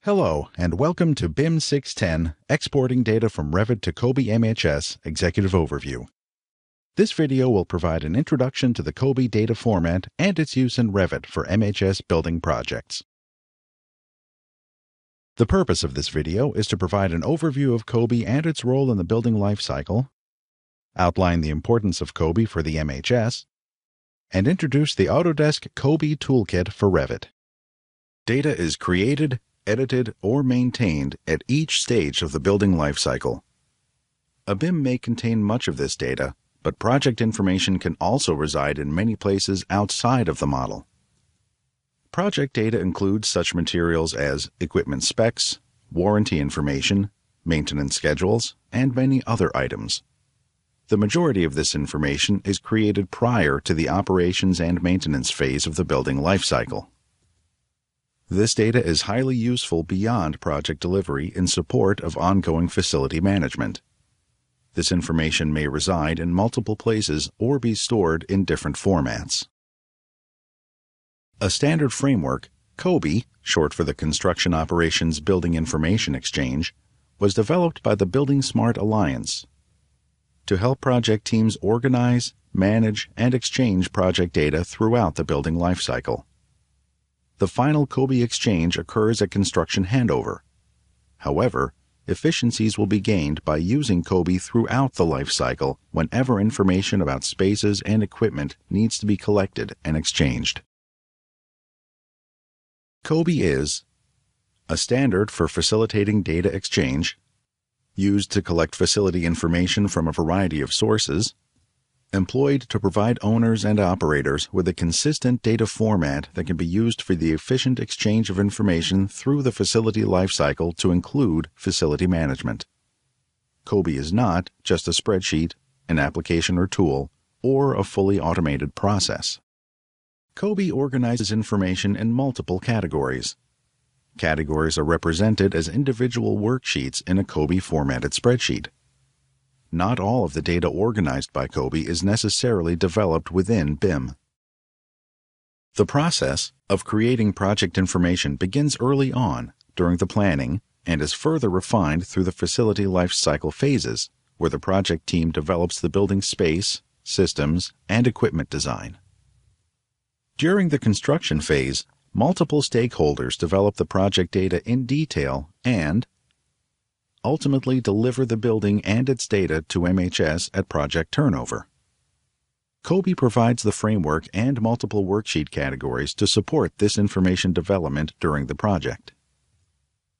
Hello, and welcome to BIM 610, Exporting Data from Revit to COBie-MHS Executive Overview. This video will provide an introduction to the COBie data format and its use in Revit for MHS building projects. The purpose of this video is to provide an overview of COBie and its role in the building lifecycle, outline the importance of COBie for the MHS, and introduce the Autodesk COBie Toolkit for Revit. Data is created, edited, or maintained at each stage of the building lifecycle. A BIM may contain much of this data, but project information can also reside in many places outside of the model. Project data includes such materials as equipment specs, warranty information, maintenance schedules, and many other items. The majority of this information is created prior to the operations and maintenance phase of the building lifecycle. This data is highly useful beyond project delivery in support of ongoing facility management. This information may reside in multiple places or be stored in different formats. A standard framework, COBie, short for the Construction Operations Building Information Exchange, was developed by the Building Smart Alliance to help project teams organize, manage, and exchange project data throughout the building lifecycle. The final COBie exchange occurs at construction handover. However, efficiencies will be gained by using COBie throughout the life cycle whenever information about spaces and equipment needs to be collected and exchanged. COBie is a standard for facilitating data exchange, used to collect facility information from a variety of sources, employed to provide owners and operators with a consistent data format that can be used for the efficient exchange of information through the facility lifecycle to include facility management. COBie is not just a spreadsheet, an application or tool, or a fully automated process. COBie organizes information in multiple categories. Categories are represented as individual worksheets in a COBie formatted spreadsheet. Not all of the data organized by COBie is necessarily developed within BIM. The process of creating project information begins early on during the planning and is further refined through the facility life cycle phases, where the project team develops the building space, systems, and equipment design. During the construction phase, multiple stakeholders develop the project data in detail and ultimately deliver the building and its data to MHS at project turnover. COBie provides the framework and multiple worksheet categories to support this information development during the project.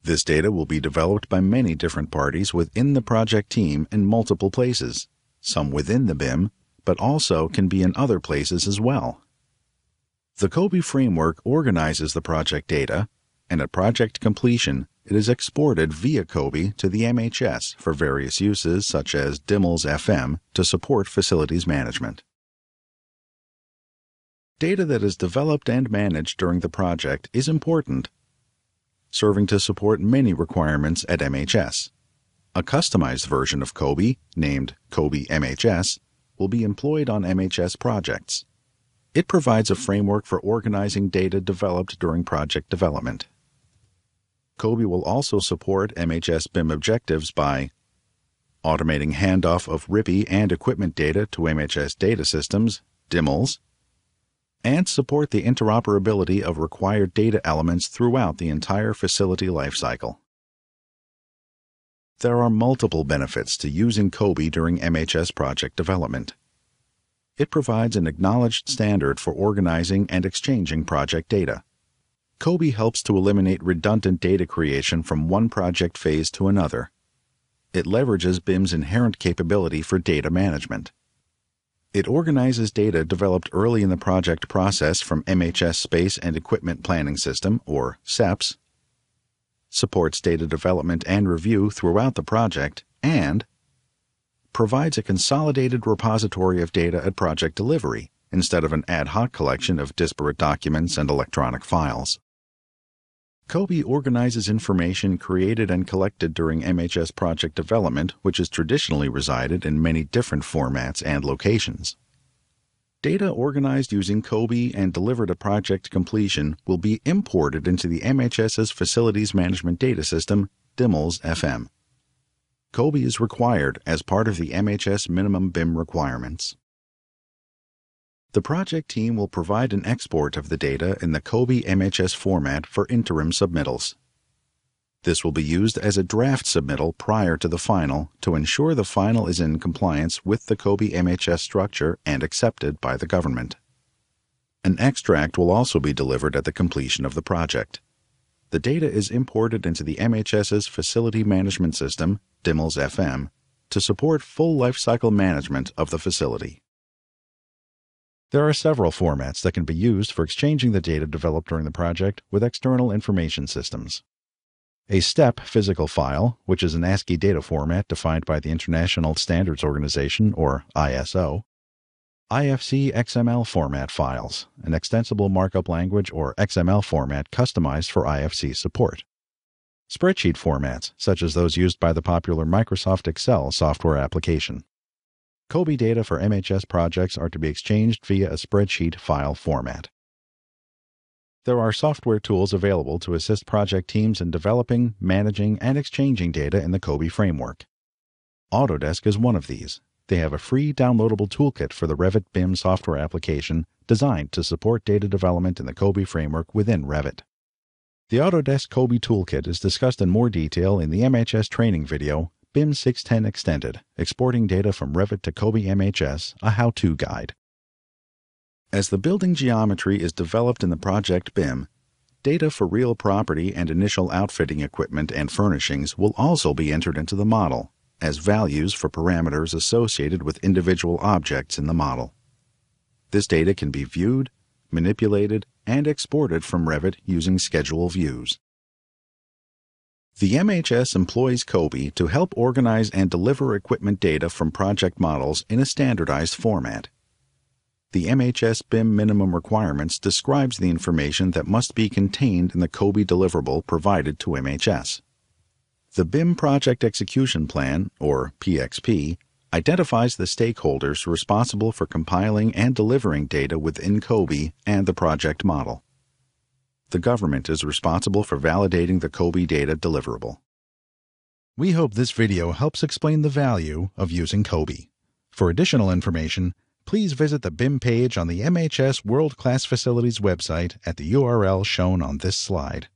This data will be developed by many different parties within the project team in multiple places, some within the BIM, but also can be in other places as well. The COBie framework organizes the project data, and at project completion, it is exported via COBie to the MHS for various uses such as DIMLS FM to support facilities management. Data that is developed and managed during the project is important, serving to support many requirements at MHS. A customized version of COBie, named COBie-MHS, will be employed on MHS projects. It provides a framework for organizing data developed during project development. COBie will also support MHS BIM objectives by automating handoff of RIPI and equipment data to MHS data systems, DIMLS, and support the interoperability of required data elements throughout the entire facility lifecycle. There are multiple benefits to using COBie during MHS project development. It provides an acknowledged standard for organizing and exchanging project data. COBie helps to eliminate redundant data creation from one project phase to another. It leverages BIM's inherent capability for data management. It organizes data developed early in the project process from MHS Space and Equipment Planning System, or SEPS, supports data development and review throughout the project, and provides a consolidated repository of data at project delivery instead of an ad hoc collection of disparate documents and electronic files. COBie organizes information created and collected during MHS project development, which has traditionally resided in many different formats and locations. Data organized using COBie and delivered at project completion will be imported into the MHS's Facilities Management Data System, DIMLS-FM. COBie is required as part of the MHS Minimum BIM Requirements. The project team will provide an export of the data in the COBie-MHS format for interim submittals. This will be used as a draft submittal prior to the final to ensure the final is in compliance with the COBie-MHS structure and accepted by the government. An extract will also be delivered at the completion of the project. The data is imported into the MHS's Facility Management System, DIMLS-FM, to support full lifecycle management of the facility. There are several formats that can be used for exchanging the data developed during the project with external information systems. A STEP physical file, which is an ASCII data format defined by the International Standards Organization, or ISO. IFC XML format files, an extensible markup language or XML format customized for IFC support. Spreadsheet formats, such as those used by the popular Microsoft Excel software application. COBie data for MHS projects are to be exchanged via a spreadsheet file format. There are software tools available to assist project teams in developing, managing, and exchanging data in the COBie framework. Autodesk is one of these. They have a free downloadable toolkit for the Revit BIM software application designed to support data development in the COBie framework within Revit. The Autodesk COBie toolkit is discussed in more detail in the MHS training video, BIM 610 Extended, Exporting Data from Revit to COBie-MHS, a how-to guide. As the building geometry is developed in the project BIM, data for real property and initial outfitting equipment and furnishings will also be entered into the model as values for parameters associated with individual objects in the model. This data can be viewed, manipulated, and exported from Revit using schedule views. The MHS employs COBie to help organize and deliver equipment data from project models in a standardized format. The MHS BIM Minimum Requirements describes the information that must be contained in the COBie deliverable provided to MHS. The BIM Project Execution Plan, or PXP, identifies the stakeholders responsible for compiling and delivering data within COBie and the project model. The government is responsible for validating the COBie data deliverable. We hope this video helps explain the value of using COBie. For additional information, please visit the BIM page on the MHS World Class Facilities website at the URL shown on this slide.